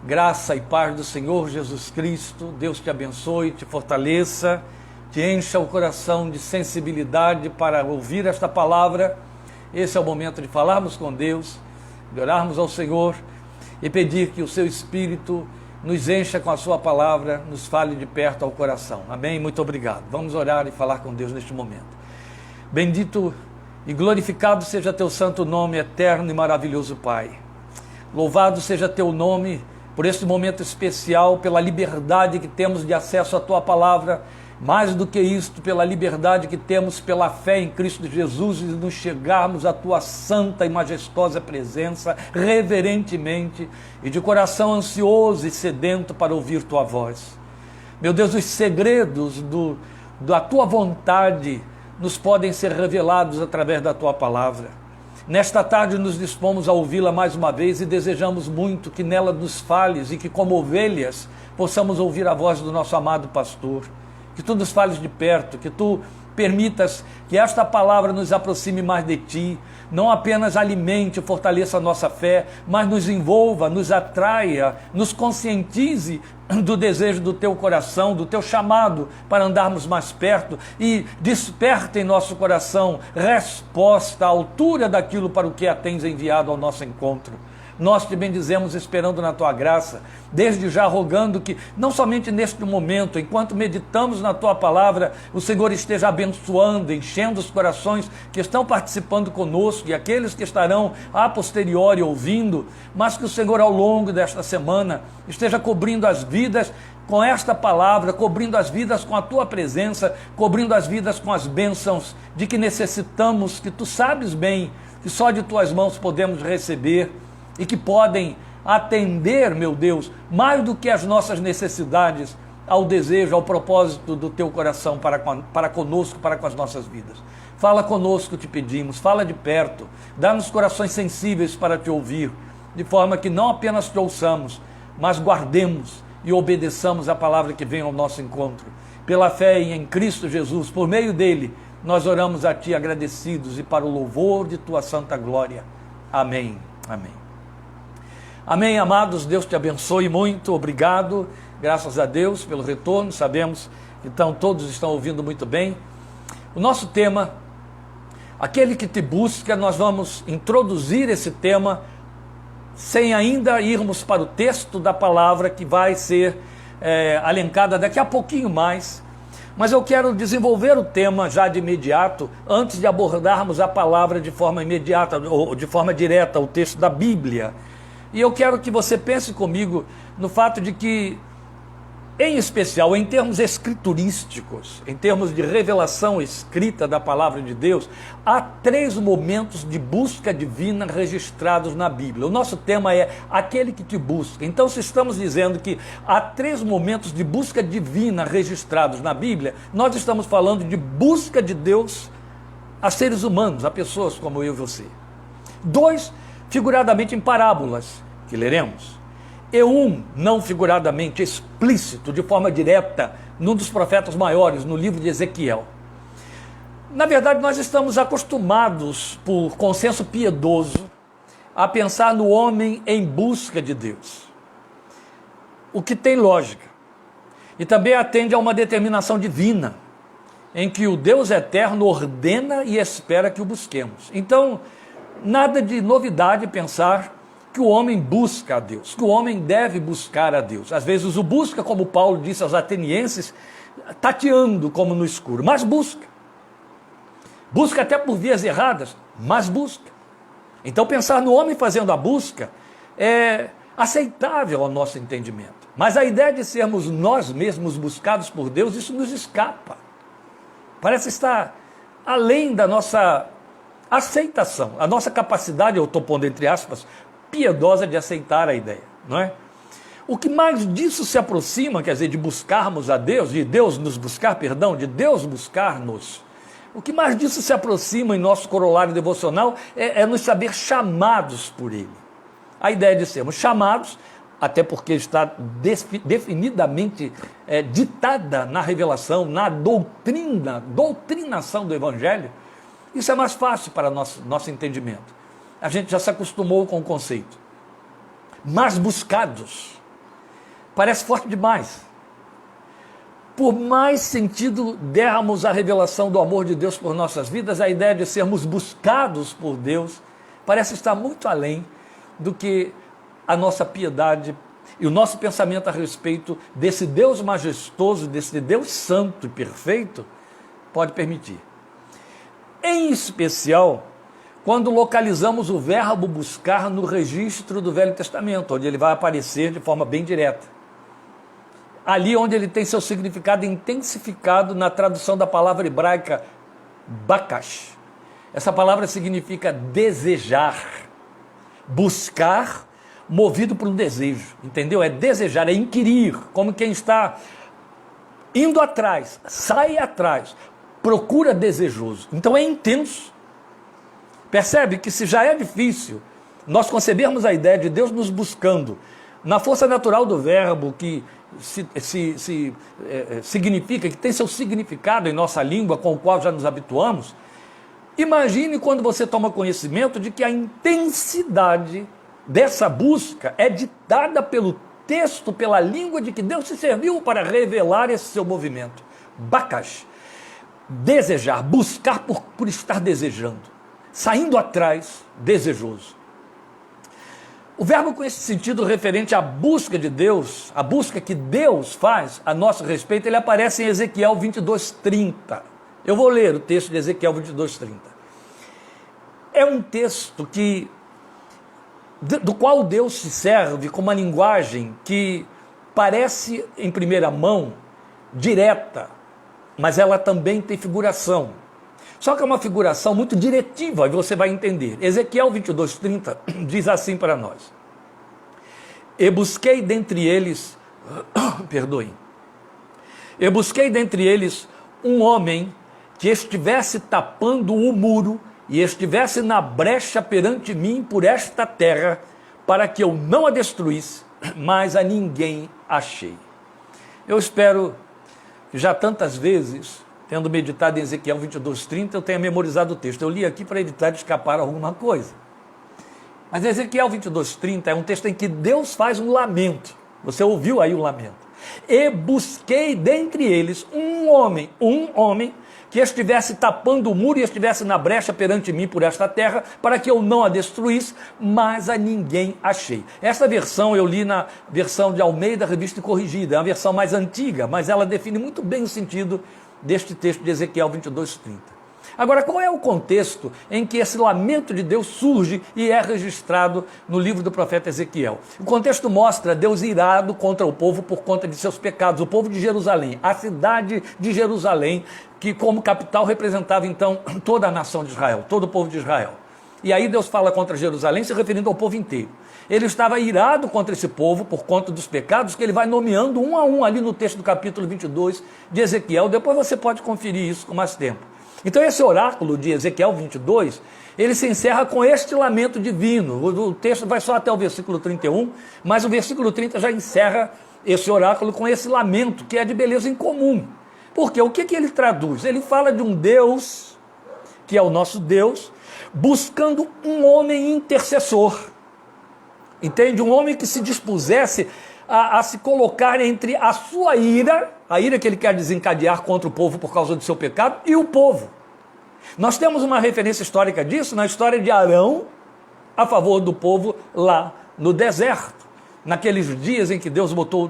Graça e paz do Senhor Jesus Cristo, Deus te abençoe, te fortaleça, te encha o coração de sensibilidade para ouvir esta palavra. Esse é o momento de falarmos com Deus, de orarmos ao Senhor e pedir que o seu Espírito nos encha com a sua palavra, nos fale de perto ao coração. Amém? Muito obrigado. Vamos orar e falar com Deus neste momento. Bendito e glorificado seja teu santo nome, eterno e maravilhoso Pai. Louvado seja teu nome por este momento especial, pela liberdade que temos de acesso à tua palavra, mais do que isto, pela liberdade que temos pela fé em Cristo Jesus e nos chegarmos à tua santa e majestosa presença, reverentemente e de coração ansioso e sedento para ouvir tua voz. Meu Deus, os segredos da tua vontade nos podem ser revelados através da tua palavra. Nesta tarde nos dispomos a ouvi-la mais uma vez e desejamos muito que nela nos fales e que, como ovelhas, possamos ouvir a voz do nosso amado pastor. Que tu nos fales de perto, que tu permitas que esta palavra nos aproxime mais de ti, não apenas alimente e fortaleça a nossa fé, mas nos envolva, nos atraia, nos conscientize do desejo do teu coração, do teu chamado para andarmos mais perto e desperta em nosso coração resposta à altura daquilo para o que a tens enviado ao nosso encontro. Nós te bendizemos esperando na tua graça, desde já rogando que, não somente neste momento, enquanto meditamos na tua palavra, o Senhor esteja abençoando, enchendo os corações que estão participando conosco e aqueles que estarão a posteriori ouvindo, mas que o Senhor ao longo desta semana esteja cobrindo as vidas com esta palavra, cobrindo as vidas com a tua presença, cobrindo as vidas com as bênçãos de que necessitamos, que tu sabes bem que só de tuas mãos podemos receber, e que podem atender, meu Deus, mais do que as nossas necessidades, ao desejo, ao propósito do teu coração para conosco, para com as nossas vidas. Fala conosco, te pedimos, fala de perto, dá-nos corações sensíveis para te ouvir, de forma que não apenas te ouçamos, mas guardemos e obedeçamos a palavra que vem ao nosso encontro. Pela fé em Cristo Jesus, por meio dele, nós oramos a ti agradecidos e para o louvor de tua santa glória. Amém. Amém. Amém, amados, Deus te abençoe muito, obrigado, graças a Deus pelo retorno, sabemos que todos estão ouvindo muito bem. O nosso tema, aquele que te busca, nós vamos introduzir esse tema sem ainda irmos para o texto da palavra que vai ser alencada daqui a pouquinho mais, mas eu quero desenvolver o tema já de imediato, antes de abordarmos a palavra de forma imediata, ou de forma direta, o texto da Bíblia. E eu quero que você pense comigo no fato de que, em especial, em termos escriturísticos, em termos de revelação escrita da palavra de Deus, há 3 momentos de busca divina registrados na Bíblia. O nosso tema é aquele que te busca. Então, se estamos dizendo que há 3 momentos de busca divina registrados na Bíblia, nós estamos falando de busca de Deus a seres humanos, a pessoas como eu e você. 2, figuradamente em parábolas, que leremos, e 1, não figuradamente, explícito, de forma direta, num dos profetas maiores, no livro de Ezequiel. Na verdade, nós estamos acostumados, por consenso piedoso, a pensar no homem em busca de Deus, o que tem lógica, e também atende a uma determinação divina, em que o Deus eterno ordena e espera que o busquemos. Então, nada de novidade pensar que o homem busca a Deus, que o homem deve buscar a Deus. Às vezes o busca, como Paulo disse aos atenienses, tateando como no escuro, mas busca. Busca até por vias erradas, mas busca. Então pensar no homem fazendo a busca é aceitável ao nosso entendimento. Mas a ideia de sermos nós mesmos buscados por Deus, isso nos escapa. Parece estar além da nossa aceitação, a nossa capacidade, eu estou pondo entre aspas, piedosa de aceitar a ideia, não é? O que mais disso se aproxima, quer dizer, de buscarmos a Deus, de Deus nos buscar, perdão, de Deus buscar-nos, o que mais disso se aproxima em nosso corolário devocional é nos saber chamados por Ele. A ideia de sermos chamados, até porque está definidamente ditada na revelação, na doutrinação do Evangelho, isso é mais fácil para nosso entendimento. A gente já se acostumou com o conceito. Mas buscados, Parece forte demais. Por mais sentido dermos a revelação do amor de Deus por nossas vidas, a ideia de sermos buscados por Deus parece estar muito além do que a nossa piedade e o nosso pensamento a respeito desse Deus majestoso, desse Deus santo e perfeito, pode permitir. Em especial, quando localizamos o verbo buscar no registro do Velho Testamento, onde ele vai aparecer de forma bem direta. Ali onde ele tem seu significado intensificado na tradução da palavra hebraica bakash. Essa palavra significa desejar, buscar, movido por um desejo, entendeu? É desejar, é inquirir, como quem está indo atrás, sai atrás, procura desejoso. Então é intenso. Percebe que se já é difícil nós concebermos a ideia de Deus nos buscando na força natural do verbo que significa, que tem seu significado em nossa língua, com o qual já nos habituamos, imagine quando você toma conhecimento de que a intensidade dessa busca é ditada pelo texto, pela língua de que Deus se serviu para revelar esse seu movimento. Bakash, desejar, buscar por estar desejando, saindo atrás, desejoso. O verbo com esse sentido referente à busca de Deus, a busca que Deus faz a nosso respeito, ele aparece em Ezequiel 22:30. Eu vou ler o texto de Ezequiel 22:30. É um texto do qual Deus se serve com uma linguagem que parece, em primeira mão, direta, mas ela também tem figuração. Só que é uma figuração muito diretiva, e você vai entender. Ezequiel 22:30 diz assim para nós: E busquei dentre eles, eu busquei dentre eles um homem que estivesse tapando o muro e estivesse na brecha perante mim por esta terra, para que eu não a destruísse, mas a ninguém achei. Eu espero que já tantas vezes, tendo meditado em Ezequiel 22:30, eu tenha memorizado o texto. Eu li aqui para evitar de escapar alguma coisa. Mas Ezequiel 22:30 é um texto em que Deus faz um lamento. Você ouviu aí o lamento. E busquei dentre eles um homem que estivesse tapando o muro e estivesse na brecha perante mim por esta terra, para que eu não a destruísse, mas a ninguém achei. Esta versão eu li na versão de Almeida, Revista e Corrigida. É uma versão mais antiga, mas ela define muito bem o sentido deste texto de Ezequiel 22:30. Agora, qual é o contexto em que esse lamento de Deus surge e é registrado no livro do profeta Ezequiel? O contexto mostra Deus irado contra o povo por conta de seus pecados, o povo de Jerusalém, a cidade de Jerusalém, que como capital representava então toda a nação de Israel, todo o povo de Israel. E aí Deus fala contra Jerusalém se referindo ao povo inteiro. Ele estava irado contra esse povo por conta dos pecados que ele vai nomeando um a um ali no texto do capítulo 22 de Ezequiel. Depois você pode conferir isso com mais tempo. Então esse oráculo de Ezequiel 22, ele se encerra com este lamento divino. O texto vai só até o versículo 31, mas o versículo 30 já encerra esse oráculo com esse lamento, que é de beleza incomum. Porque o que ele traduz? Ele fala de um Deus, que é o nosso Deus, buscando um homem intercessor. Entende? Um homem que se dispusesse a se colocar entre a sua ira, a ira que ele quer desencadear contra o povo por causa do seu pecado, e o povo. Nós temos uma referência histórica disso na história de Arão a favor do povo lá no deserto, naqueles dias em que Deus botou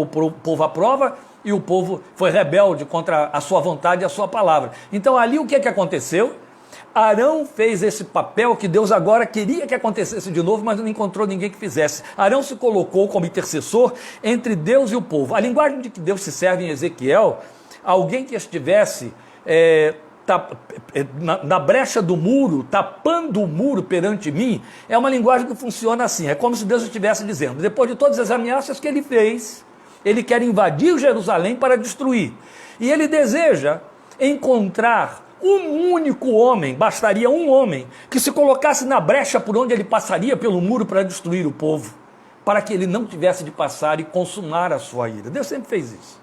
o povo à prova e o povo foi rebelde contra a sua vontade e a sua palavra. Então ali o que aconteceu? Arão fez esse papel que Deus agora queria que acontecesse de novo, mas não encontrou ninguém que fizesse. Arão se colocou como intercessor entre Deus e o povo. A linguagem de que Deus se serve em Ezequiel, alguém que estivesse na brecha do muro, tapando o muro perante mim, é uma linguagem que funciona assim. É como se Deus estivesse dizendo, depois de todas as ameaças que ele fez, ele quer invadir Jerusalém para destruir. E ele deseja encontrar um único homem, bastaria um homem, que se colocasse na brecha por onde ele passaria pelo muro para destruir o povo, para que ele não tivesse de passar e consumar a sua ira. Deus sempre fez isso.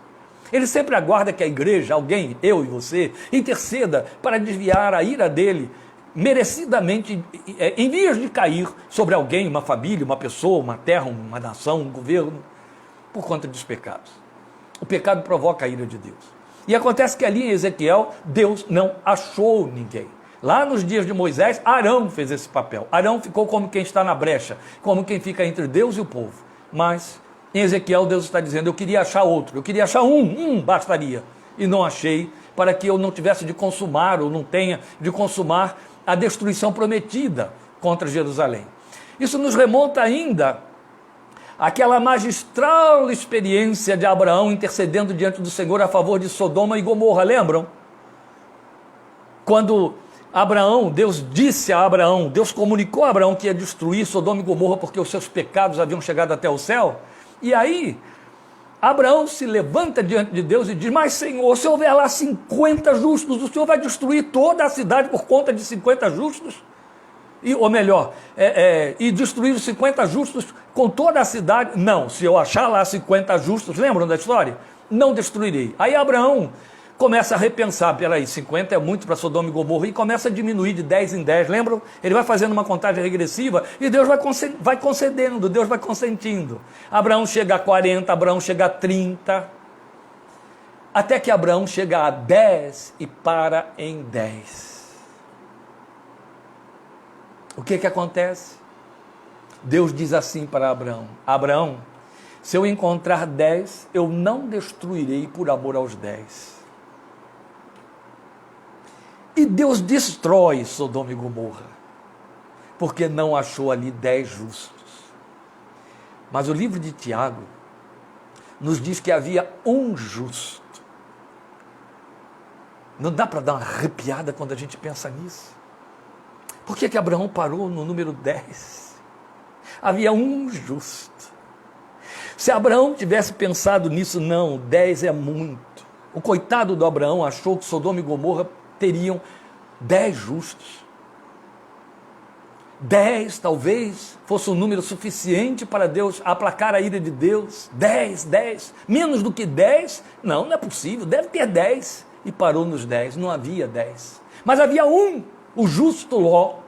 Ele sempre aguarda que a igreja, alguém, eu e você, interceda para desviar a ira dele, merecidamente, em vias de cair sobre alguém, uma família, uma pessoa, uma terra, uma nação, um governo. por conta dos pecados. O pecado provoca a ira de Deus. E acontece que ali em Ezequiel, Deus não achou ninguém. Lá nos dias de Moisés, Arão fez esse papel. Arão ficou como quem está na brecha, como quem fica entre Deus e o povo. Mas em Ezequiel, Deus está dizendo, eu queria achar outro, eu queria achar um bastaria. E não achei, para que eu não tivesse de consumar, ou não tenha de consumar a destruição prometida contra Jerusalém. Isso nos remonta ainda àquela magistral experiência de Abraão intercedendo diante do Senhor a favor de Sodoma e Gomorra, lembram? Quando Deus disse a Abraão, Deus comunicou a Abraão que ia destruir Sodoma e Gomorra porque os seus pecados haviam chegado até o céu. E aí, Abraão se levanta diante de Deus e diz, mas Senhor, se houver lá 50 justos, o Senhor vai destruir toda a cidade por conta de 50 justos? E destruir os 50 justos com toda a cidade? Não, se eu achar lá 50 justos, lembram da história? Não destruirei. Aí Abraão começa a repensar, peraí, 50 é muito para Sodoma e Gomorra, e começa a diminuir de 10 em 10, lembram? Ele vai fazendo uma contagem regressiva, e Deus vai concedendo, Deus vai consentindo. Abraão chega a 40, Abraão chega a 30, até que Abraão chega a 10 e para em 10. O que acontece? Deus diz assim para Abraão, Abraão, se eu encontrar 10, eu não destruirei por amor aos 10. E Deus destrói Sodoma e Gomorra, porque não achou ali 10 justos. Mas o livro de Tiago nos diz que havia um justo. Não dá para dar uma arrepiada quando a gente pensa nisso? Por que Abraão parou no número 10? Havia um justo. Se Abraão tivesse pensado nisso, não, 10 é muito. O coitado do Abraão achou que Sodoma e Gomorra teriam 10 justos. 10 talvez fosse um número suficiente para Deus aplacar a ira de Deus. 10. Menos do que 10? Não é possível, deve ter 10. E parou nos 10, não havia 10. Mas havia um, o justo Ló.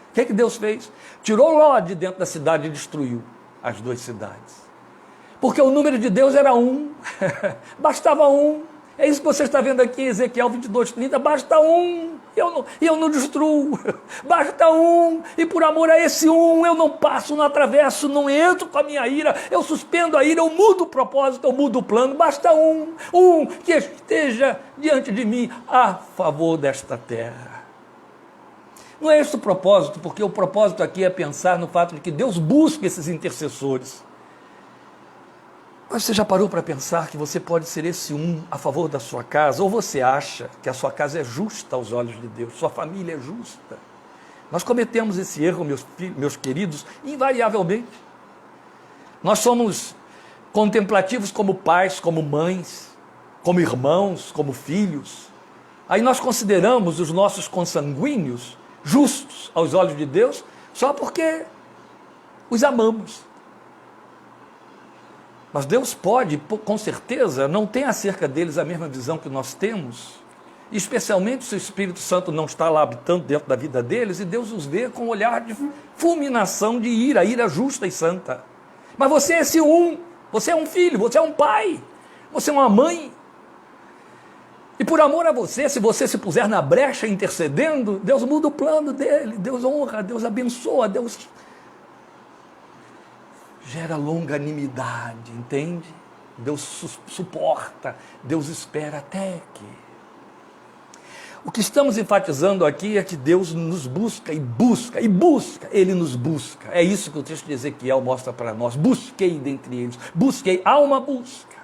O que Deus fez? Tirou Ló de dentro da cidade e destruiu as 2 cidades. Porque o número de Deus era 1. Bastava 1. É isso que você está vendo aqui em Ezequiel 22:30, basta 1, eu não destruo, basta 1, e por amor a esse 1, eu não passo, não atravesso, não entro com a minha ira, eu suspendo a ira, eu mudo o propósito, eu mudo o plano, basta 1 que esteja diante de mim a favor desta terra. Não é esse o propósito, porque o propósito aqui é pensar no fato de que Deus busca esses intercessores. Mas você já parou para pensar que você pode ser esse a favor da sua casa? Ou você acha que a sua casa é justa aos olhos de Deus, sua família é justa? Nós cometemos esse erro, meus queridos, invariavelmente. Nós somos contemplativos como pais, como mães, como irmãos, como filhos. Aí nós consideramos os nossos consanguíneos justos aos olhos de Deus só porque os amamos. Mas Deus pode, com certeza, não tem acerca deles a mesma visão que nós temos, especialmente se o Espírito Santo não está lá habitando dentro da vida deles, e Deus os vê com um olhar de fulminação de ira justa e santa. Mas você é esse você é um filho, você é um pai, você é uma mãe, e por amor a você, se você se puser na brecha intercedendo, Deus muda o plano dele, Deus honra, Deus abençoa, Deus gera longanimidade, entende? Deus suporta, Deus espera até que. O que estamos enfatizando aqui é que Deus nos busca, Ele nos busca. É isso que o texto de Ezequiel mostra para nós. Busquei dentre eles, há uma busca.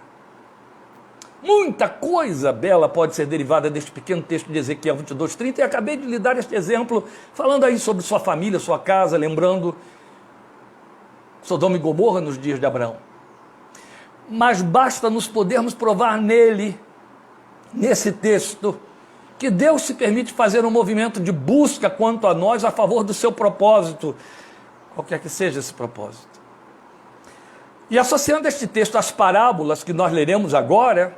Muita coisa bela pode ser derivada deste pequeno texto de Ezequiel 22:30, e acabei de lhe dar este exemplo, falando aí sobre sua família, sua casa, lembrando Sodoma e Gomorra nos dias de Abraão. Mas basta nos podermos provar nesse texto, que Deus se permite fazer um movimento de busca quanto a nós, a favor do seu propósito, qualquer que seja esse propósito. E associando este texto às parábolas que nós leremos agora,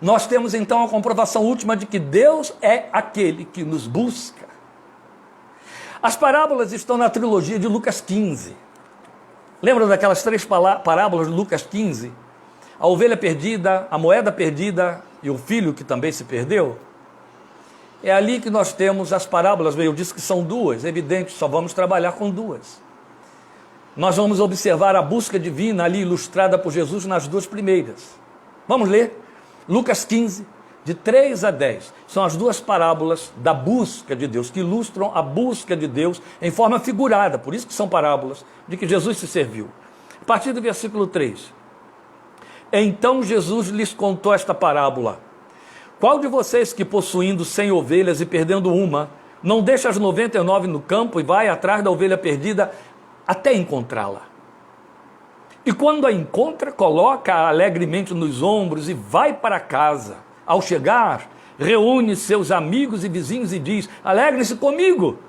nós temos então a comprovação última de que Deus é aquele que nos busca. As parábolas estão na trilogia de Lucas 15. Lembra daquelas 3 parábolas de Lucas 15? A ovelha perdida, a moeda perdida e o filho que também se perdeu? É ali que nós temos as parábolas. Eu disse que são 2, é evidente, só vamos trabalhar com 2. Nós vamos observar a busca divina ali ilustrada por Jesus nas 2 primeiras. Vamos ler? Lucas 15, de 3 a 10. São as 2 parábolas da busca de Deus, que ilustram a busca de Deus em forma figurada, por isso que são parábolas, de que Jesus se serviu. A partir do versículo 3. Então Jesus lhes contou esta parábola. Qual de vocês que possuindo 100 ovelhas e perdendo uma, não deixa as 99 no campo e vai atrás da ovelha perdida até encontrá-la? E quando a encontra, coloca-a alegremente nos ombros e vai para casa. Ao chegar, reúne seus amigos e vizinhos e diz: alegrem-se comigo,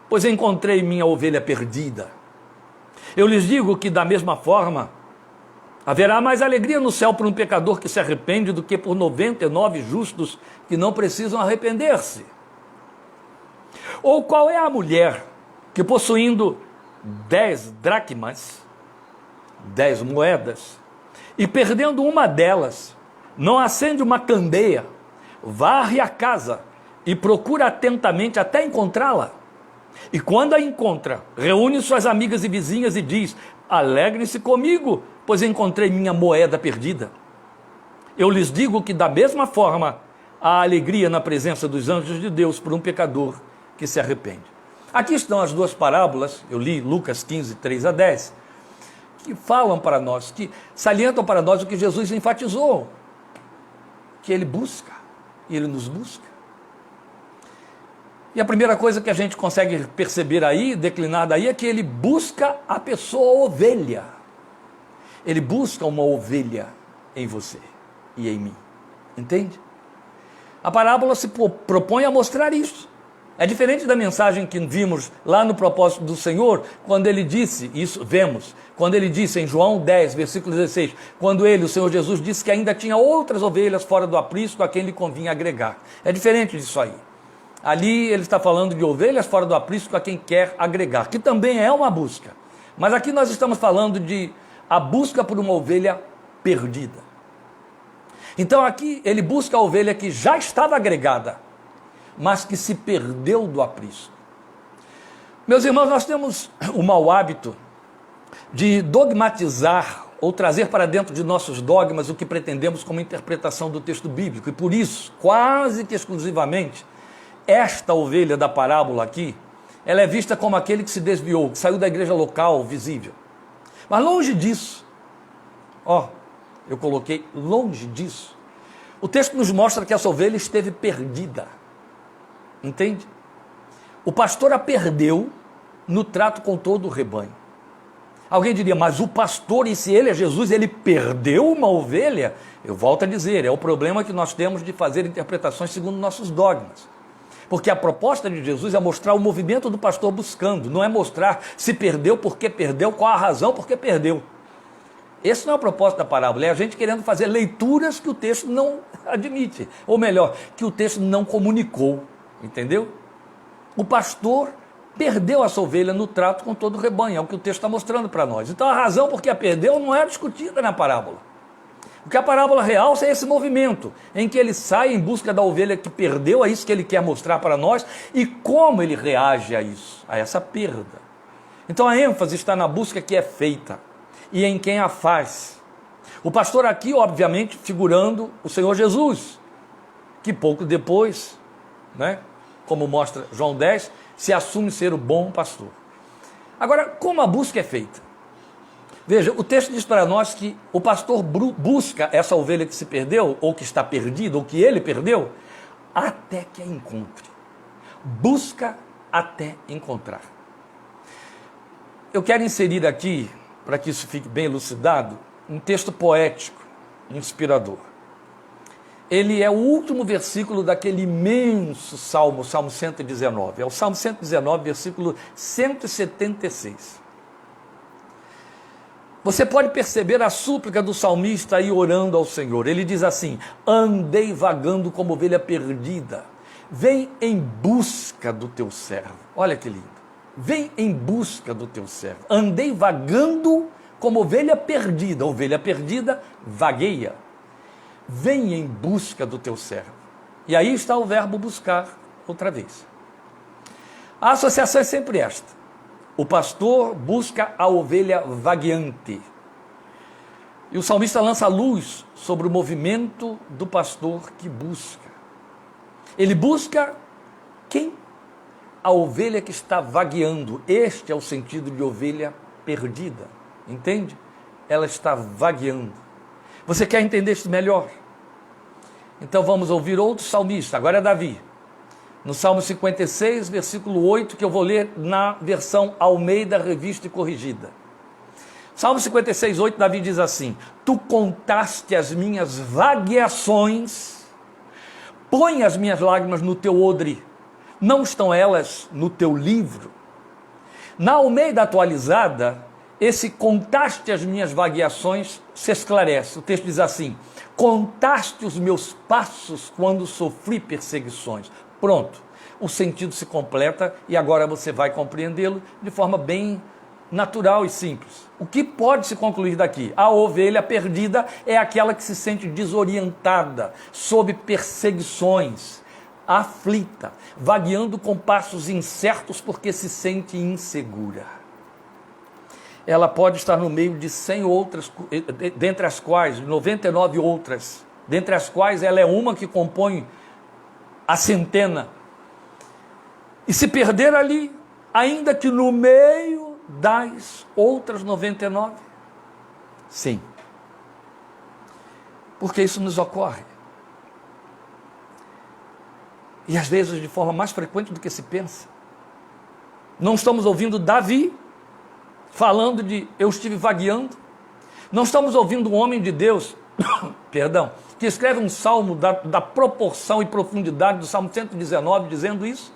pois encontrei minha ovelha perdida. Eu lhes digo que da mesma forma, haverá mais alegria no céu por um pecador que se arrepende do que por 99 justos que não precisam arrepender-se. Ou qual é a mulher que possuindo 10 dracmas, 10 moedas, e perdendo uma delas, não acende uma candeia, varre a casa e procura atentamente até encontrá-la? E quando a encontra, reúne suas amigas e vizinhas e diz: alegrem-se comigo, pois encontrei minha moeda perdida. Eu lhes digo que da mesma forma há alegria na presença dos anjos de Deus por um pecador que se arrepende. Aqui estão as 2 parábolas, eu li Lucas 15, 3 a 10, que falam para nós, que salientam para nós o que Jesus enfatizou, que Ele busca, e Ele nos busca. E a primeira coisa que a gente consegue perceber aí, declinada aí, é que Ele busca a pessoa ovelha. Ele busca uma ovelha em você e em mim, entende? A parábola se propõe a mostrar isso. É diferente da mensagem que vimos lá no propósito do Senhor, quando Ele disse, isso vemos, quando Ele disse em João 10, versículo 16, quando Ele, o Senhor Jesus, disse que ainda tinha outras ovelhas fora do aprisco a quem Lhe convinha agregar. É diferente disso aí. Ali Ele está falando de ovelhas fora do aprisco a quem quer agregar, que também é uma busca. Mas aqui nós estamos falando de a busca por uma ovelha perdida. Então aqui Ele busca a ovelha que já estava agregada, mas que se perdeu do aprisco. Meus irmãos, nós temos o mau hábito de dogmatizar ou trazer para dentro de nossos dogmas o que pretendemos como interpretação do texto bíblico. E por isso, quase que exclusivamente, esta ovelha da parábola aqui, ela é vista como aquele que se desviou, que saiu da igreja local, visível. Mas longe disso, eu coloquei longe disso, o texto nos mostra que essa ovelha esteve perdida. Entende? O pastor a perdeu no trato com todo o rebanho. Alguém diria, mas o pastor, e se ele é Jesus, ele perdeu uma ovelha? Eu volto a dizer, é o problema que nós temos de fazer interpretações segundo nossos dogmas. Porque a proposta de Jesus é mostrar o movimento do pastor buscando, não é mostrar se perdeu, por que perdeu, qual a razão por que perdeu. Esse não é o propósito da parábola, é a gente querendo fazer leituras que o texto não admite, ou melhor, que o texto não comunicou, entendeu? O pastor perdeu a sua ovelha no trato com todo o rebanho, é o que o texto está mostrando para nós. Então a razão por que a perdeu não é discutida na parábola. O que a parábola realça é esse movimento, em que ele sai em busca da ovelha que perdeu, é isso que ele quer mostrar para nós, e como ele reage a isso, a essa perda. Então a ênfase está na busca que é feita, e em quem a faz. O pastor aqui, obviamente, figurando o Senhor Jesus, que pouco depois, como mostra João 10, se assume ser o bom pastor. Agora, como a busca é feita? Veja, o texto diz para nós que o pastor busca essa ovelha que se perdeu, ou que está perdida, ou que ele perdeu, até que a encontre. Busca até encontrar. Eu quero inserir aqui, para que isso fique bem elucidado, um texto poético, inspirador. Ele é o último versículo daquele imenso salmo, o Salmo 119. É o Salmo 119, versículo 176. Você pode perceber a súplica do salmista aí orando ao Senhor. Ele diz assim: andei vagando como ovelha perdida, vem em busca do teu servo. Olha que lindo. Vem em busca do teu servo. Andei vagando como ovelha perdida vagueia. Vem em busca do teu servo. E aí está o verbo buscar outra vez. A associação é sempre esta. O pastor busca a ovelha vagueante. E o salmista lança luz sobre o movimento do pastor que busca. Ele busca quem? A ovelha que está vagueando. Este é o sentido de ovelha perdida. Entende? Ela está vagueando. Você quer entender isso melhor? Então vamos ouvir outro salmista, agora é Davi. No Salmo 56, versículo 8, que eu vou ler na versão Almeida, Revista e Corrigida. Salmo 56, 8, Davi diz assim: Tu contaste as minhas vagueações, põe as minhas lágrimas no teu odre, não estão elas no teu livro? Na Almeida atualizada, esse contaste as minhas vagueações se esclarece. O texto diz assim: contaste os meus passos quando sofri perseguições. Pronto, o sentido se completa e agora você vai compreendê-lo de forma bem natural e simples. O que pode se concluir daqui? A ovelha perdida é aquela que se sente desorientada, sob perseguições, aflita, vagueando com passos incertos porque se sente insegura. Ela pode estar no meio de 100 outras, dentre as quais, 99 outras, dentre as quais ela é uma que compõe a centena. E se perder ali, ainda que no meio das outras 99? Sim. Porque isso nos ocorre. E às vezes de forma mais frequente do que se pensa. Não estamos ouvindo Davi falando de eu estive vagueando. Não estamos ouvindo um homem de Deus, perdão, que escreve um salmo da proporção e profundidade do Salmo 119, dizendo isso.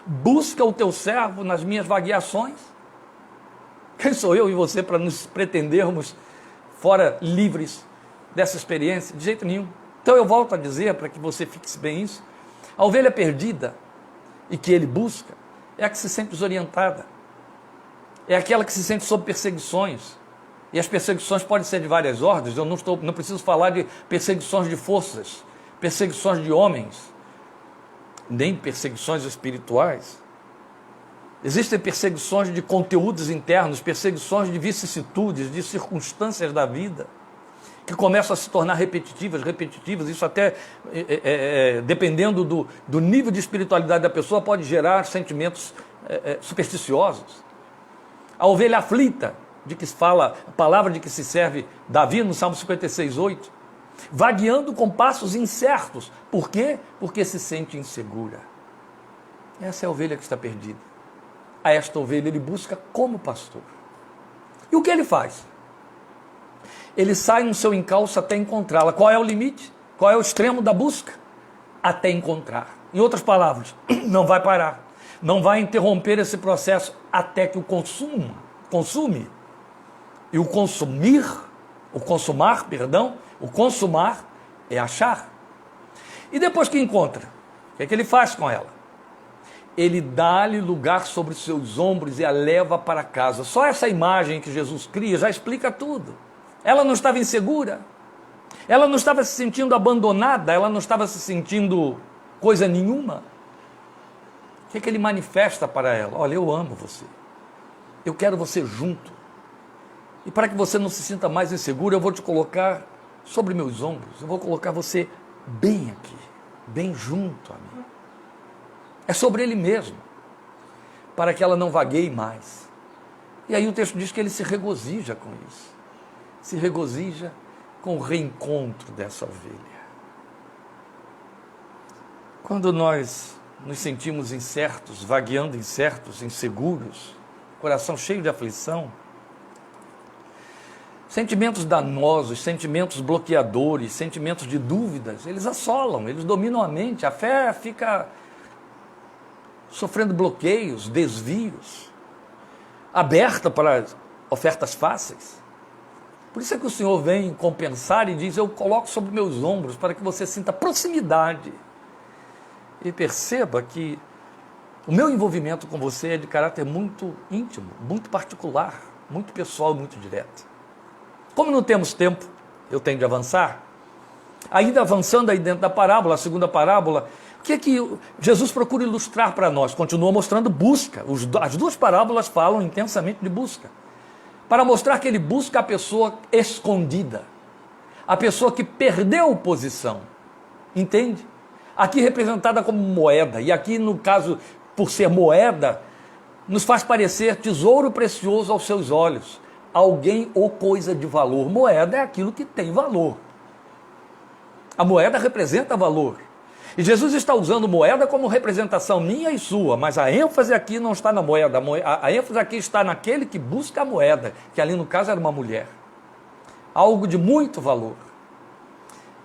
Busca o teu servo nas minhas vagueações. Quem sou eu e você para nos pretendermos fora livres dessa experiência? De jeito nenhum. Então eu volto a dizer, para que você fixe bem isso, a ovelha perdida e que ele busca é a que se sente desorientada. É aquela que se sente sob perseguições. E as perseguições podem ser de várias ordens. Eu não preciso falar de perseguições de forças, perseguições de homens, nem perseguições espirituais. Existem perseguições de conteúdos internos, perseguições de vicissitudes, de circunstâncias da vida, que começam a se tornar repetitivas, isso até, dependendo do nível de espiritualidade da pessoa, pode gerar sentimentos supersticiosos. A ovelha aflita, de que se fala, a palavra de que se serve Davi no Salmo 56, 8, vagueando com passos incertos. Por quê? Porque se sente insegura. Essa é a ovelha que está perdida. A esta ovelha ele busca como pastor. E o que ele faz? Ele sai no seu encalço até encontrá-la. Qual é o limite? Qual é o extremo da busca? Até encontrar. Em outras palavras, não vai parar. Não vai interromper esse processo até que o consume. E o consumar é achar. E depois que encontra, o que é que ele faz com ela? Ele dá-lhe lugar sobre os seus ombros e a leva para casa. Só essa imagem que Jesus cria já explica tudo. Ela não estava insegura, ela não estava se sentindo abandonada, ela não estava se sentindo coisa nenhuma. O que é que ele manifesta para ela? Olha, eu amo você, eu quero você junto. E para que você não se sinta mais insegura, eu vou te colocar sobre meus ombros, eu vou colocar você bem aqui, bem junto a mim. É sobre ele mesmo, para que ela não vagueie mais. E aí o texto diz que ele se regozija com isso, se regozija com o reencontro dessa ovelha. Quando nós nos sentimos incertos, vagueando incertos, inseguros, coração cheio de aflição, sentimentos danosos, sentimentos bloqueadores, sentimentos de dúvidas, eles assolam, eles dominam a mente, a fé fica sofrendo bloqueios, desvios, aberta para ofertas fáceis. Por isso é que o Senhor vem compensar e diz, eu coloco sobre meus ombros para que você sinta proximidade e perceba que o meu envolvimento com você é de caráter muito íntimo, muito particular, muito pessoal, muito direto. Como não temos tempo, eu tenho de avançar. Ainda avançando aí dentro da parábola, a segunda parábola, o que é que Jesus procura ilustrar para nós? Continua mostrando busca. As duas parábolas falam intensamente de busca. Para mostrar que ele busca a pessoa escondida. A pessoa que perdeu posição. Entende? Aqui representada como moeda. E aqui, no caso, por ser moeda, nos faz parecer tesouro precioso aos seus olhos. Alguém ou coisa de valor. Moeda é aquilo que tem valor. A moeda representa valor. E Jesus está usando moeda como representação minha e sua, mas a ênfase aqui não está na moeda. A ênfase aqui está naquele que busca a moeda, que ali no caso era uma mulher. Algo de muito valor.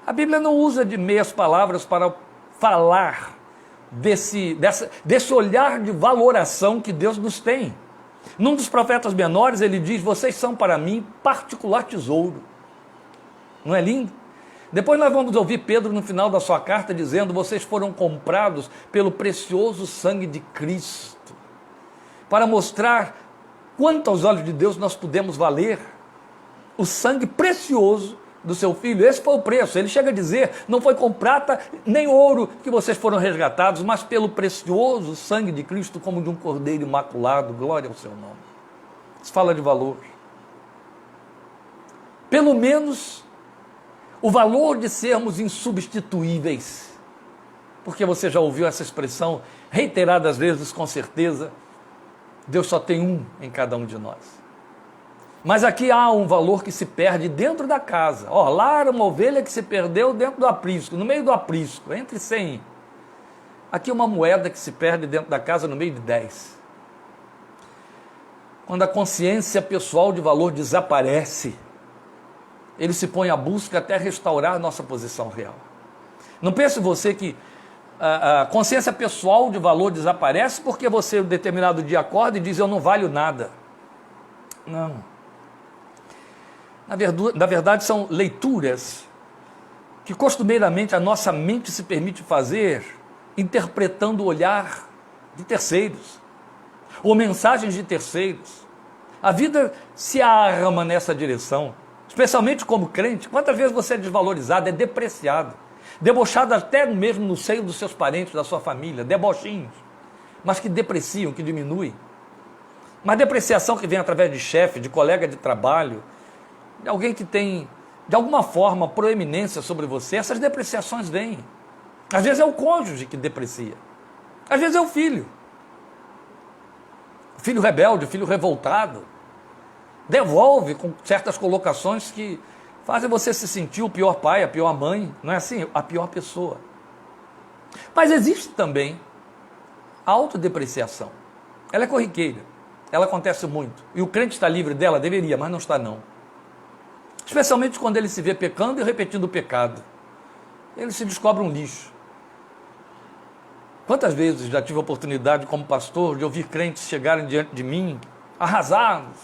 A Bíblia não usa de meias palavras para falar desse olhar de valoração que Deus nos tem. Num dos profetas menores ele diz, vocês são para mim particular tesouro. Não é lindo? Depois nós vamos ouvir Pedro no final da sua carta dizendo, vocês foram comprados pelo precioso sangue de Cristo. Para mostrar quanto aos olhos de Deus nós podemos valer o sangue precioso do seu filho. Esse foi o preço. Ele chega a dizer, não foi com prata nem ouro que vocês foram resgatados, mas pelo precioso sangue de Cristo, como de um cordeiro imaculado. Glória ao seu nome. Isso fala de valor. Pelo menos o valor de sermos insubstituíveis. Porque você já ouviu essa expressão reiteradas vezes, com certeza. Deus só tem um em cada um de nós. Mas aqui há um valor que se perde dentro da casa. Lá era uma ovelha que se perdeu dentro do aprisco, no meio do aprisco, entre 100. Aqui uma moeda que se perde dentro da casa no meio de 10. Quando a consciência pessoal de valor desaparece, ele se põe à busca até restaurar a nossa posição real. Não pense você que a consciência pessoal de valor desaparece porque você, em determinado dia, acorda e diz, eu não valho nada. Não. Na verdade, são leituras que costumeiramente a nossa mente se permite fazer interpretando o olhar de terceiros ou mensagens de terceiros. A vida se arma nessa direção, especialmente como crente. Quantas vezes você é desvalorizado, é depreciado, debochado até mesmo no seio dos seus parentes, da sua família, debochinhos, mas que depreciam, que diminuem. Mas depreciação que vem através de chefe, de colega de trabalho, de alguém que tem, de alguma forma, proeminência sobre você, essas depreciações vêm. Às vezes é o cônjuge que deprecia. Às vezes é o filho. O filho rebelde, o filho revoltado. Devolve com certas colocações que fazem você se sentir o pior pai, a pior mãe, não é assim? A pior pessoa. Mas existe também a autodepreciação. Ela é corriqueira, ela acontece muito. E o crente está livre dela? Deveria, mas não está não. Especialmente quando ele se vê pecando e repetindo o pecado. Ele se descobre um lixo. Quantas vezes já tive a oportunidade como pastor de ouvir crentes chegarem diante de mim, arrasados,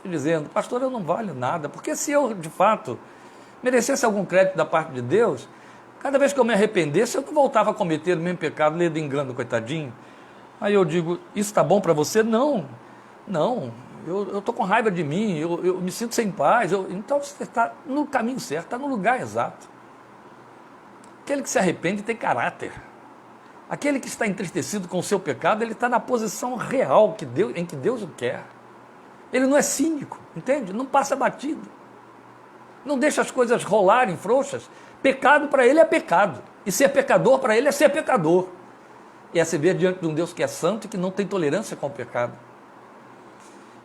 dizendo, pastor, eu não valho nada, porque se eu, de fato, merecesse algum crédito da parte de Deus, cada vez que eu me arrependesse, eu não voltava a cometer o mesmo pecado, lendo engano, coitadinho. Aí eu digo, isso está bom para você? Não, eu estou com raiva de mim, eu me sinto sem paz. Então você está no caminho certo, está no lugar exato. Aquele que se arrepende tem caráter. Aquele que está entristecido com o seu pecado, ele está na posição real em que Deus o quer. Ele não é cínico, entende? Não passa batido. Não deixa as coisas rolarem frouxas. Pecado para ele é pecado. E ser pecador para ele é ser pecador. E é se ver diante de um Deus que é santo e que não tem tolerância com o pecado.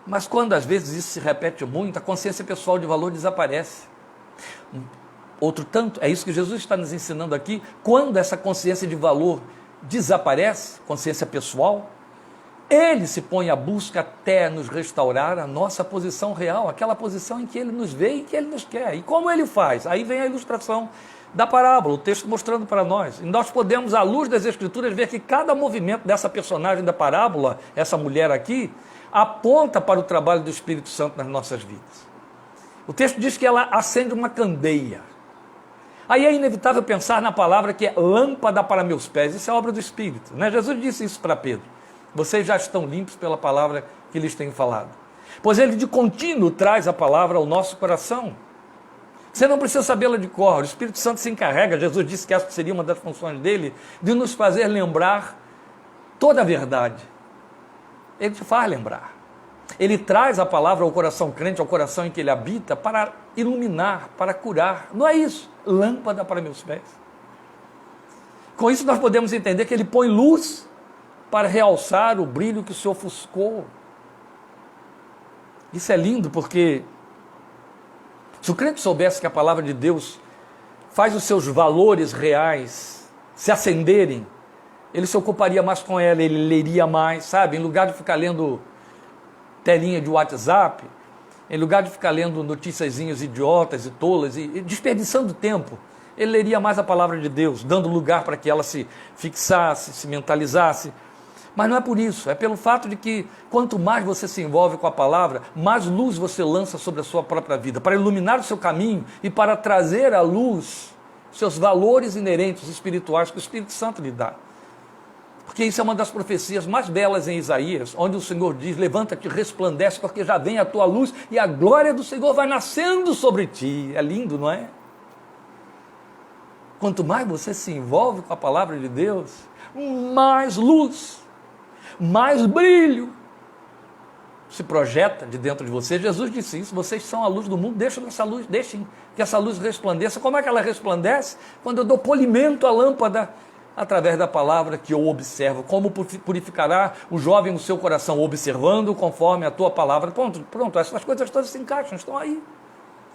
Mas quando às vezes isso se repete muito, a consciência pessoal de valor desaparece. Outro tanto, é isso que Jesus está nos ensinando aqui, quando essa consciência de valor desaparece, consciência pessoal, ele se põe à busca até nos restaurar a nossa posição real, aquela posição em que ele nos vê e que ele nos quer. E como ele faz? Aí vem a ilustração da parábola, o texto mostrando para nós. E nós podemos, à luz das Escrituras, ver que cada movimento dessa personagem da parábola, essa mulher aqui, aponta para o trabalho do Espírito Santo nas nossas vidas. O texto diz que ela acende uma candeia. Aí é inevitável pensar na palavra que é lâmpada para meus pés. Isso é obra do Espírito, né? Jesus disse isso para Pedro. Vocês já estão limpos pela palavra que lhes tenho falado. pois ele de contínuo traz a palavra ao nosso coração. Você não precisa sabê-la de cor, o Espírito Santo se encarrega, Jesus disse que essa seria uma das funções dele, de nos fazer lembrar toda a verdade. Ele te faz lembrar. Ele traz a palavra ao coração crente, ao coração em que ele habita, para iluminar, para curar. Não é isso? Lâmpada para meus pés. Com isso nós podemos entender que ele põe luz para realçar o brilho que se ofuscou. Isso é lindo porque se o crente soubesse que a palavra de Deus faz os seus valores reais se acenderem, ele se ocuparia mais com ela, ele leria mais, sabe? Em lugar de ficar lendo telinha de WhatsApp, em lugar de ficar lendo noticiazinhas idiotas e tolas e desperdiçando tempo, ele leria mais a palavra de Deus, dando lugar para que ela se fixasse, se mentalizasse. Mas não é por isso, é pelo fato de que quanto mais você se envolve com a palavra, mais luz você lança sobre a sua própria vida, para iluminar o seu caminho e para trazer à luz seus valores inerentes espirituais que o Espírito Santo lhe dá. Porque isso é uma das profecias mais belas em Isaías, onde o Senhor diz: levanta-te, resplandece, porque já vem a tua luz e a glória do Senhor vai nascendo sobre ti. É lindo, não é? Quanto mais você se envolve com a palavra de Deus, mais luz, mais brilho se projeta de dentro de você. Jesus disse isso: vocês são a luz do mundo, deixem que essa luz resplandeça. Como é que ela resplandece? Quando eu dou polimento à lâmpada, através da palavra que eu observo. Como purificará o jovem no seu coração? Observando conforme a tua palavra. Pronto, essas coisas todas se encaixam, estão aí.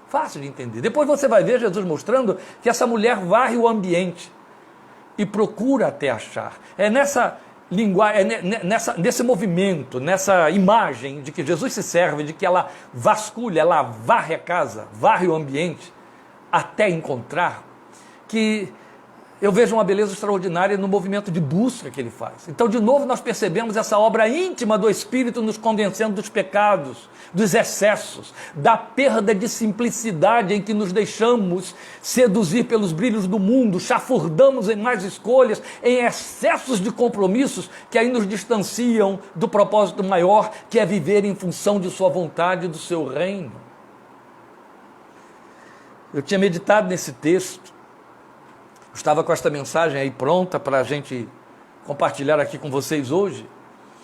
Fácil de entender. Depois você vai ver Jesus mostrando que essa mulher varre o ambiente e procura até achar. É nessa linguagem, nesse movimento, nessa imagem de que Jesus se serve, de que ela vasculha, ela varre a casa, varre o ambiente, até encontrar, que eu vejo uma beleza extraordinária no movimento de busca que ele faz. Então, de novo, nós percebemos essa obra íntima do Espírito nos convencendo dos pecados, dos excessos, da perda de simplicidade em que nos deixamos seduzir pelos brilhos do mundo, chafurdamos em mais escolhas, em excessos de compromissos que aí nos distanciam do propósito maior, que é viver em função de sua vontade e do seu reino. Eu tinha meditado nesse texto, estava com esta mensagem aí pronta para a gente compartilhar aqui com vocês hoje.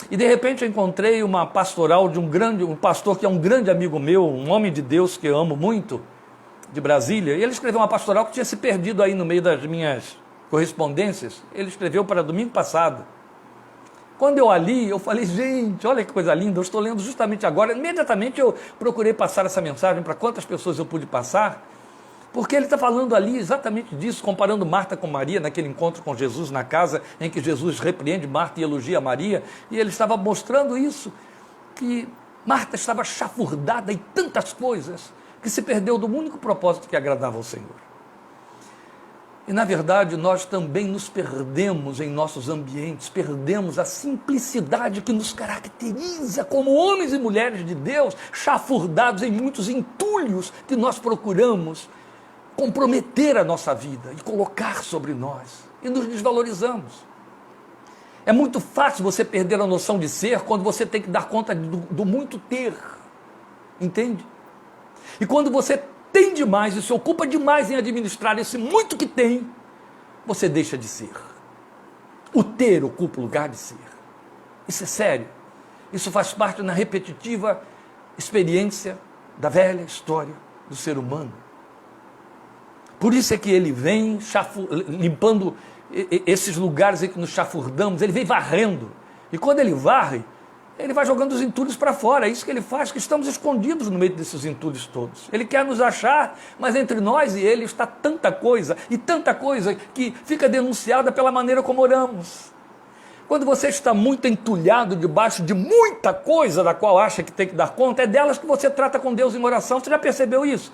E de repente eu encontrei uma pastoral de um pastor que é um grande amigo meu, um homem de Deus que eu amo muito, de Brasília. E ele escreveu uma pastoral que tinha se perdido aí no meio das minhas correspondências. Ele escreveu para domingo passado. Quando eu a li, eu falei: gente, olha que coisa linda, eu estou lendo justamente agora. Imediatamente eu procurei passar essa mensagem para quantas pessoas eu pude passar, porque ele está falando ali exatamente disso, comparando Marta com Maria, naquele encontro com Jesus na casa, em que Jesus repreende Marta e elogia Maria, e ele estava mostrando isso, que Marta estava chafurdada em tantas coisas, que se perdeu do único propósito que agradava ao Senhor. E na verdade nós também nos perdemos em nossos ambientes, perdemos a simplicidade que nos caracteriza como homens e mulheres de Deus, chafurdados em muitos entulhos que nós procuramos comprometer a nossa vida e colocar sobre nós, e nos desvalorizamos. É muito fácil você perder a noção de ser quando você tem que dar conta do muito ter, entende? E quando você tem demais e se ocupa demais em administrar esse muito que tem, você deixa de ser. O ter ocupa o lugar de ser. Isso é sério. Isso faz parte da repetitiva experiência da velha história do ser humano. Por isso é que ele vem limpando esses lugares em que nos chafurdamos, ele vem varrendo. E quando ele varre, ele vai jogando os entulhos para fora. É isso que ele faz, que estamos escondidos no meio desses entulhos todos. Ele quer nos achar, mas entre nós e ele está tanta coisa, e tanta coisa que fica denunciada pela maneira como oramos. Quando você está muito entulhado debaixo de muita coisa da qual acha que tem que dar conta, é delas que você trata com Deus em oração. Você já percebeu isso?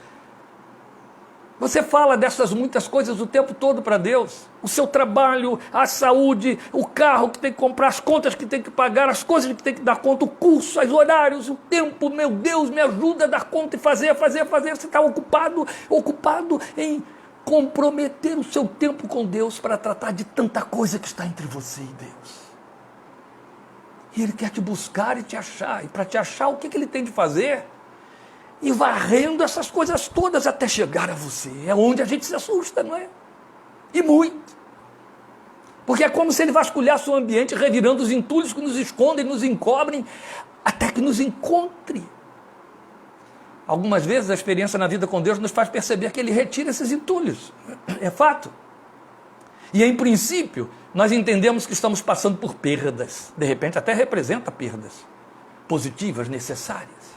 Você fala dessas muitas coisas o tempo todo para Deus. O seu trabalho, a saúde, o carro que tem que comprar, as contas que tem que pagar, as coisas que tem que dar conta, o curso, os horários, o tempo. Meu Deus, me ajuda a dar conta e fazer. Você está ocupado em comprometer o seu tempo com Deus para tratar de tanta coisa que está entre você e Deus. E Ele quer te buscar e te achar. E para te achar, o que Ele tem de fazer? E varrendo essas coisas todas até chegar a você. É onde a gente se assusta, não é? E muito. Porque é como se Ele vasculhasse o ambiente, revirando os entulhos que nos escondem, nos encobrem, até que nos encontre. Algumas vezes a experiência na vida com Deus nos faz perceber que Ele retira esses entulhos. É fato. E em princípio, nós entendemos que estamos passando por perdas. De repente até representa perdas positivas, necessárias.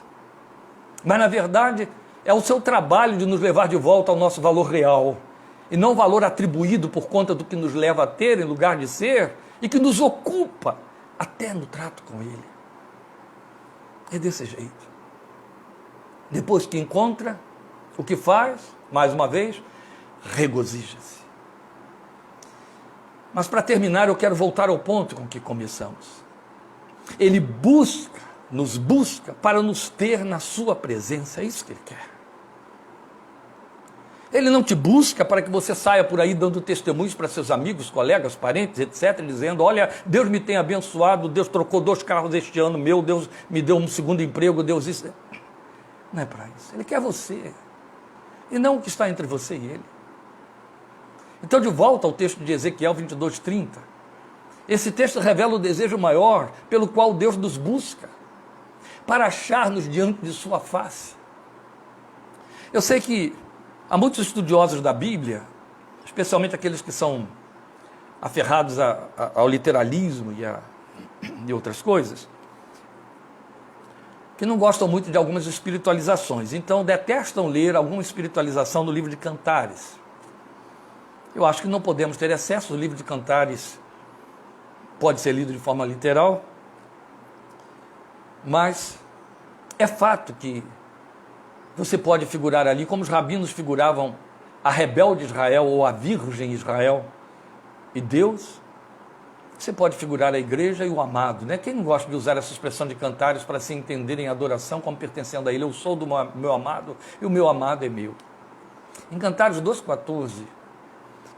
Mas na verdade é o seu trabalho de nos levar de volta ao nosso valor real. E não o valor atribuído por conta do que nos leva a ter em lugar de ser e que nos ocupa até no trato com Ele. É desse jeito. Depois que encontra, o que faz? Mais uma vez, regozija-se. Mas para terminar, eu quero voltar ao ponto com que começamos. Ele nos busca para nos ter na sua presença, é isso que Ele quer. Ele não te busca para que você saia por aí dando testemunhos para seus amigos, colegas, parentes, etc., dizendo, olha, Deus me tem abençoado, Deus trocou 2 carros este ano meu, Deus me deu um segundo emprego, Deus isso. Não é para isso. Ele quer você. E não o que está entre você e Ele. Então, de volta ao texto de Ezequiel 22:30, esse texto revela o desejo maior pelo qual Deus nos busca, para achar-nos diante de sua face. Eu sei que há muitos estudiosos da Bíblia, especialmente aqueles que são aferrados ao literalismo e outras coisas, que não gostam muito de algumas espiritualizações, então detestam ler alguma espiritualização do livro de Cantares. Eu acho que não podemos ter excesso. O livro de Cantares pode ser lido de forma literal, mas é fato que você pode figurar ali como os rabinos figuravam a rebelde Israel ou a virgem Israel e Deus. Você pode figurar a igreja e o amado, né? Quem não gosta de usar essa expressão de Cantares para se entender em adoração como pertencendo a Ele? Eu sou do meu amado e o meu amado é meu. Em Cantares 2:14,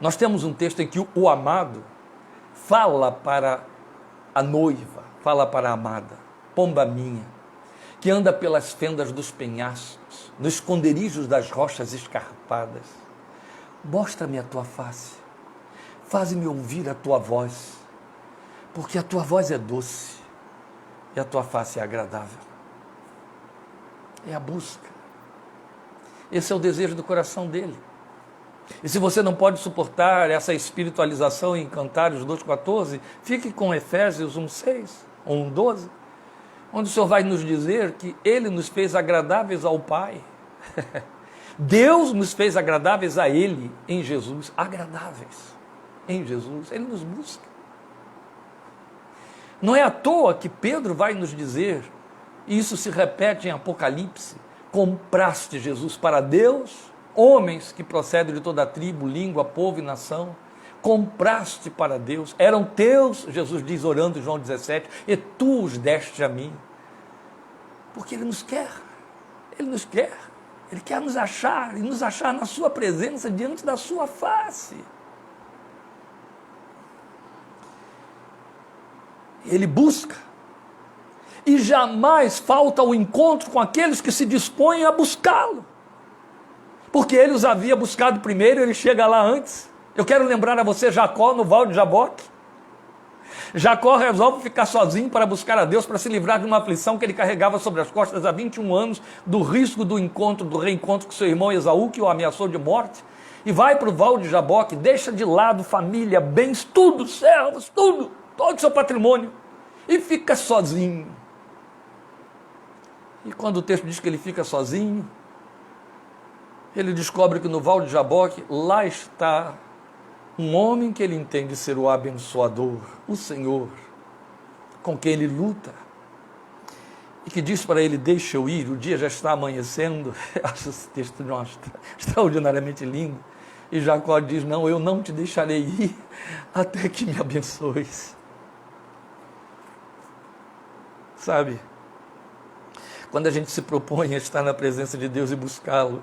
nós temos um texto em que o amado fala para a noiva, fala para a amada, pomba minha, que anda pelas fendas dos penhascos, nos esconderijos das rochas escarpadas. Mostra-me a tua face, faze-me ouvir a tua voz, porque a tua voz é doce e a tua face é agradável. É a busca. Esse é o desejo do coração dele. E se você não pode suportar essa espiritualização em Cantares 2:14, fique com Efésios 1:6 ou 1:12, onde o Senhor vai nos dizer que Ele nos fez agradáveis ao Pai. Deus nos fez agradáveis a Ele em Jesus, agradáveis em Jesus. Ele nos busca. Não é à toa que Pedro vai nos dizer, e isso se repete em Apocalipse, compraste Jesus para Deus, homens que procedem de toda a tribo, língua, povo e nação, compraste para Deus, eram teus, Jesus diz orando em João 17, e tu os deste a mim, porque Ele nos quer, Ele quer nos achar, e nos achar na sua presença, diante da sua face. Ele busca, e jamais falta o encontro com aqueles que se dispõem a buscá-lo, porque Ele os havia buscado primeiro, Ele chega lá antes. Eu quero lembrar a você Jacó no Val de Jaboque. Jacó resolve ficar sozinho para buscar a Deus, para se livrar de uma aflição que ele carregava sobre as costas há 21 anos, do risco do reencontro com seu irmão Esaú, que o ameaçou de morte, e vai para o Val de Jaboque, deixa de lado família, bens, tudo, servos, tudo, todo o seu patrimônio, e fica sozinho. E quando o texto diz que ele fica sozinho, ele descobre que no Val de Jaboque, lá está um homem que ele entende ser o abençoador, o Senhor, com quem ele luta, e que diz para ele, deixa eu ir, o dia já está amanhecendo. Acho esse texto extraordinariamente lindo. E Jacó diz, não, eu não te deixarei ir até que me abençoes. Sabe, quando a gente se propõe a estar na presença de Deus e buscá-lo,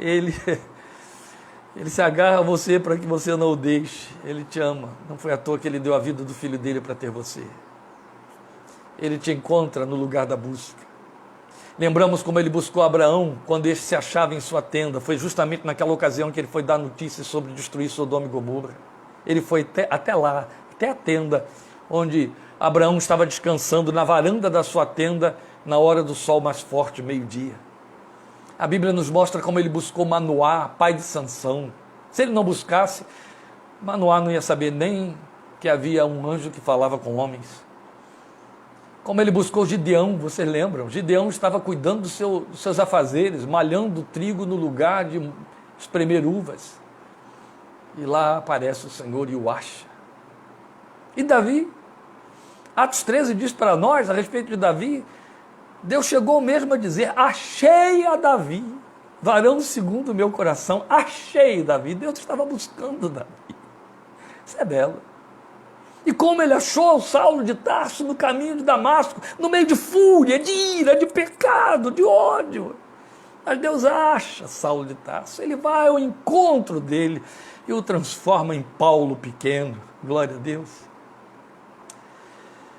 Ele Ele se agarra a você para que você não o deixe. Ele te ama. Não foi à toa que ele deu a vida do filho dele para ter você. Ele te encontra no lugar da busca. Lembramos como ele buscou Abraão quando este se achava em sua tenda. Foi justamente naquela ocasião que ele foi dar notícias sobre destruir Sodoma e Gomorra. Ele foi até lá, até a tenda, onde Abraão estava descansando na varanda da sua tenda na hora do sol mais forte, meio-dia. A Bíblia nos mostra como ele buscou Manoá, pai de Sansão. Se ele não buscasse, Manoá não ia saber nem que havia um anjo que falava com homens. Como ele buscou Gideão, vocês lembram? Gideão estava cuidando dos seus afazeres, malhando trigo no lugar de espremer uvas. E lá aparece o Senhor e o acha. E Davi? Atos 13 diz para nós, a respeito de Davi, Deus chegou mesmo a dizer, achei a Davi, varão segundo o meu coração, achei Davi. Deus estava buscando Davi. Isso é belo. E como ele achou Saulo de Tarso no caminho de Damasco, no meio de fúria, de ira, de pecado, de ódio. Mas Deus acha Saulo de Tarso, ele vai ao encontro dele e o transforma em Paulo pequeno. Glória a Deus.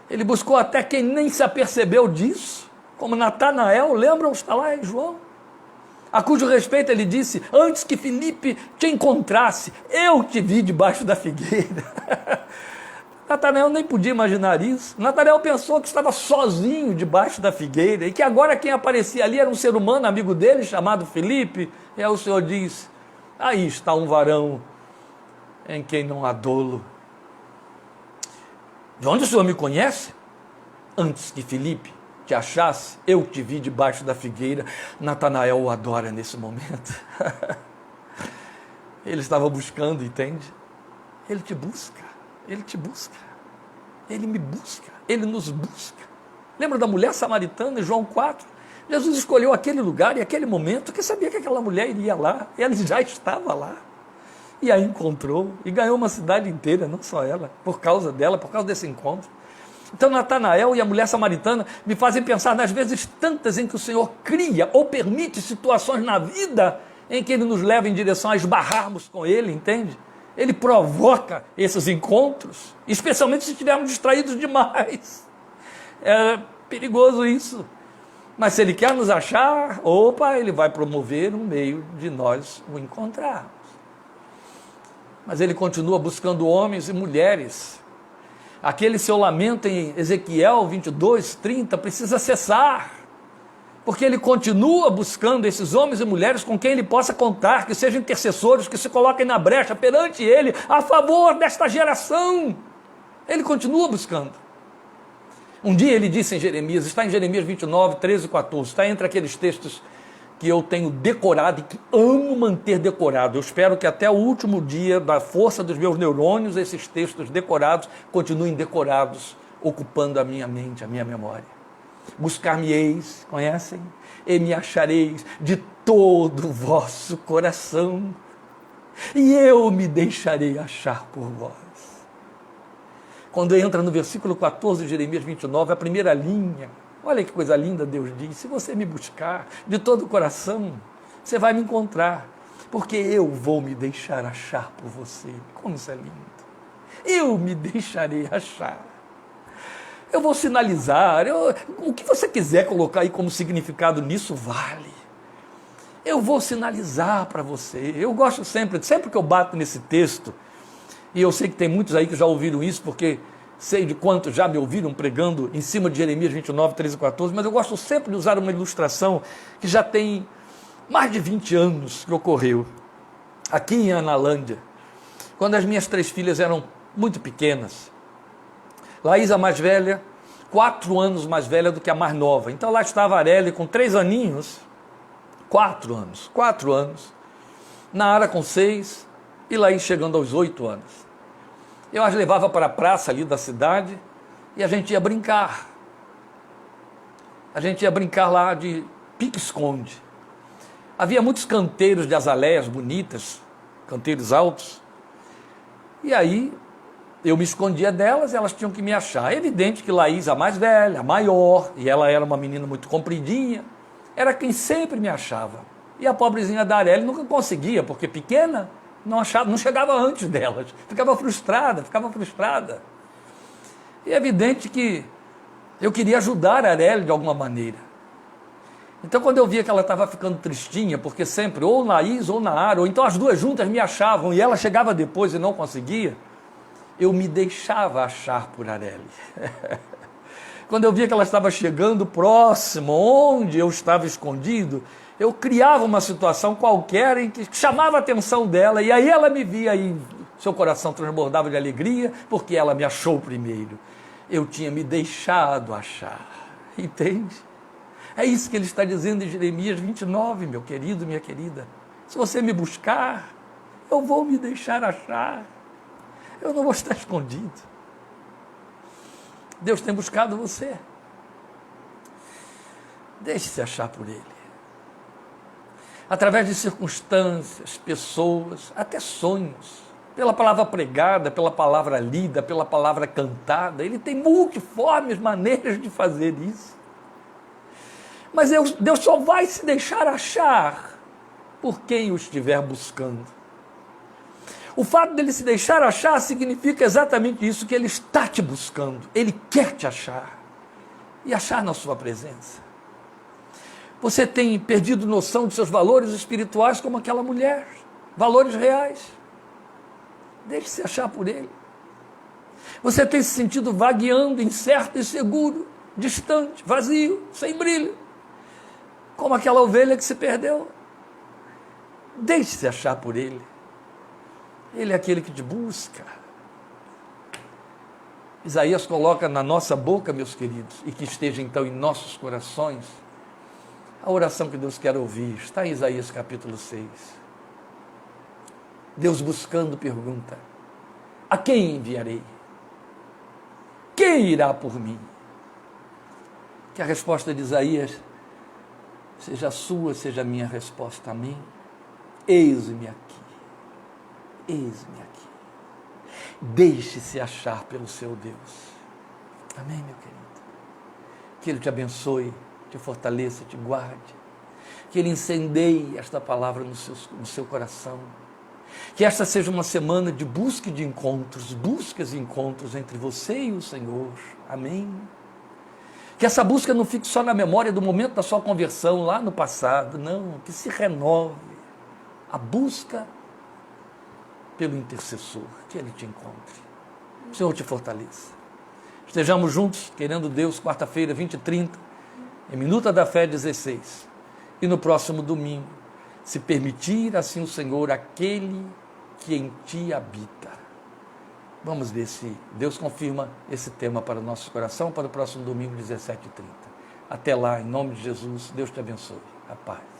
Ele buscou até quem nem se apercebeu disso, como Natanael, lembram? Está lá em João. A cujo respeito ele disse, antes que Filipe te encontrasse, eu te vi debaixo da figueira. Natanael nem podia imaginar isso. Natanael pensou que estava sozinho debaixo da figueira e que agora quem aparecia ali era um ser humano, amigo dele, chamado Filipe. E aí o Senhor diz, aí está um varão em quem não há dolo. De onde o Senhor me conhece? Antes que Filipe te achasse, eu te vi debaixo da figueira. Natanael o adora nesse momento. Ele estava buscando, entende? Ele te busca. Ele te busca, ele me busca, ele nos busca. Lembra da mulher samaritana em João 4? Jesus escolheu aquele lugar e aquele momento, porque sabia que aquela mulher iria lá, e ela já estava lá. E a encontrou, e ganhou uma cidade inteira, não só ela, por causa dela, por causa desse encontro. Então Natanael e a mulher samaritana me fazem pensar nas vezes tantas em que o Senhor cria ou permite situações na vida em que Ele nos leva em direção a esbarrarmos com Ele, entende? Ele provoca esses encontros, especialmente se estivermos distraídos demais. É perigoso isso. Mas se Ele quer nos achar, Ele vai promover um meio de nós o encontrarmos. Mas Ele continua buscando homens e mulheres. Aquele seu lamento em Ezequiel 22:30 precisa cessar. Porque ele continua buscando esses homens e mulheres com quem ele possa contar, que sejam intercessores, que se coloquem na brecha perante ele, a favor desta geração. Ele continua buscando. Um dia ele disse em Jeremias, está em Jeremias 29, 13 e 14, está entre aqueles textos que eu tenho decorado e que amo manter decorado. Eu espero que até o último dia, da força dos meus neurônios, esses textos decorados continuem decorados, ocupando a minha mente, a minha memória. Buscar-me-eis, conhecem? E me achareis de todo o vosso coração, e eu me deixarei achar por vós. Quando entra no versículo 14 de Jeremias 29, a primeira linha, olha que coisa linda Deus diz, se você me buscar de todo o coração, você vai me encontrar, porque eu vou me deixar achar por você. Como isso é lindo! Eu me deixarei achar. Eu vou sinalizar, o que você quiser colocar aí como significado nisso, vale. Eu vou sinalizar para você. Eu gosto sempre que eu bato nesse texto, e eu sei que tem muitos aí que já ouviram isso, porque sei de quantos já me ouviram pregando em cima de Jeremias 29, 13 e 14, mas eu gosto sempre de usar uma ilustração que já tem mais de 20 anos que ocorreu, aqui em Analândia, quando as minhas 3 filhas eram muito pequenas. Laís, a mais velha, 4 anos mais velha do que a mais nova. Então lá estava a Arely com 3 aninhos, 4 anos, Nara com 6 e Laís chegando aos 8 anos. Eu as levava para a praça ali da cidade e a gente ia brincar. A gente ia brincar lá de pique-esconde. Havia muitos canteiros de azaleias bonitas, canteiros altos. E aí eu me escondia delas e elas tinham que me achar. É evidente que Laís, a mais velha, a maior, e ela era uma menina muito compridinha, era quem sempre me achava. E a pobrezinha da Arely nunca conseguia, porque pequena, não chegava antes delas, ficava frustrada. E é evidente que eu queria ajudar a Areli de alguma maneira. Então, quando eu via que ela estava ficando tristinha, porque sempre, ou na Is ou na Ara, ou então as duas juntas me achavam e ela chegava depois e não conseguia, eu me deixava achar por Areli. Quando eu via que ela estava chegando próximo, onde eu estava escondido, eu criava uma situação qualquer em que chamava a atenção dela, e aí ela me via e seu coração transbordava de alegria, porque ela me achou primeiro. Eu tinha me deixado achar, entende? É isso que ele está dizendo em Jeremias 29, meu querido, minha querida. Se você me buscar, eu vou me deixar achar. Eu não vou estar escondido. Deus tem buscado você. Deixe-se achar por Ele. Através de circunstâncias, pessoas, até sonhos. Pela palavra pregada, pela palavra lida, pela palavra cantada. Ele tem multiformes maneiras de fazer isso. Mas Deus só vai se deixar achar por quem o estiver buscando. O fato dele se deixar achar significa exatamente isso, que ele está te buscando. Ele quer te achar. E achar na sua presença. Você tem perdido noção de seus valores espirituais como aquela mulher. Valores reais. Deixe-se achar por ele. Você tem se sentido vagueando, incerto, inseguro, distante, vazio, sem brilho. Como aquela ovelha que se perdeu. Deixe-se achar por ele. Ele é aquele que te busca. Isaías coloca na nossa boca, meus queridos, e que esteja então em nossos corações, a oração que Deus quer ouvir. Está em Isaías capítulo 6. Deus buscando pergunta: a quem enviarei? Quem irá por mim? Que a resposta de Isaías seja a sua, seja a minha resposta a mim. Eis-me aqui. Eis-me aqui. Deixe-se achar pelo seu Deus. Amém, meu querido? Que Ele te abençoe, te fortaleça, te guarde. Que Ele incendeie esta palavra no seu coração. Que esta seja uma semana de busca e de encontros, buscas e encontros entre você e o Senhor. Amém? Que essa busca não fique só na memória do momento da sua conversão lá no passado. Não, que se renove a busca pelo intercessor, que Ele te encontre. O Senhor te fortaleça. Estejamos juntos, querendo Deus, quarta-feira, 20h30, em Minuta da Fé 16. E no próximo domingo, se permitir assim o Senhor, aquele que em ti habita. Vamos ver se Deus confirma esse tema para o nosso coração, para o próximo domingo, 17h30. Até lá, em nome de Jesus, Deus te abençoe. A paz.